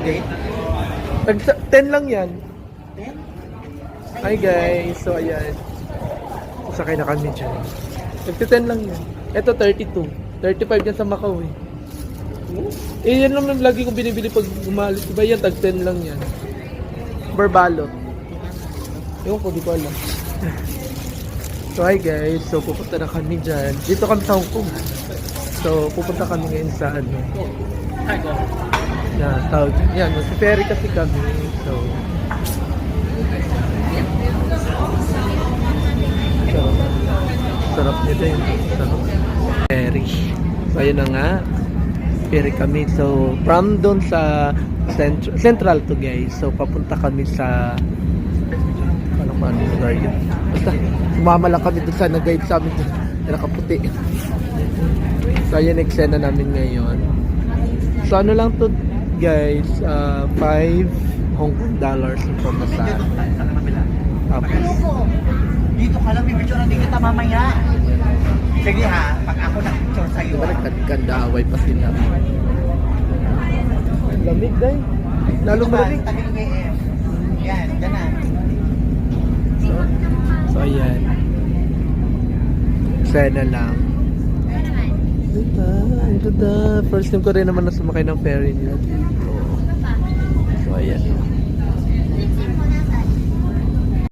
Okay. 10 lang yan. Hi guys, so ayan. Sakay na kami dyan. Nagti-10 lang yan. Ito 32. 35 yan sa Macau eh. Yan lang yung lagi kong binibili pag umalis. Iba yan, tag 10 lang yan. Barbalot. Ewan ko, di ko alam. So hi guys, so pupunta na kami dyan. Dito kami sa Hong Kong. So pupunta kami ngayon sa ano. Tawag. Yan, mag-ferry kasi kami. So sarap nito yun. Sarap. Ferry. So ayun na nga. Ferry kami. So from doon sa Central to guys. So papunta kami sa ano lugar yun. Basta sumama lang kami doon sa nag-guide sa amin doon. Nakaputi. So ayan eksena namin ngayon. So ano lang to guys, 5 Hong Kong dollars yung pamasahe. Tapos dito ka lang, pipicture hindi kita mamaya. Sige ha, pag ako nakipicture sa'yo. diba nagkandaway pa sila. Lamig dahil. Lalong malamig. Tabi ng AM. Yan, dyan na. So ayan. Sana lang. Ito. First time ko rin naman na sumakay ng ferry nila dito. So ayan.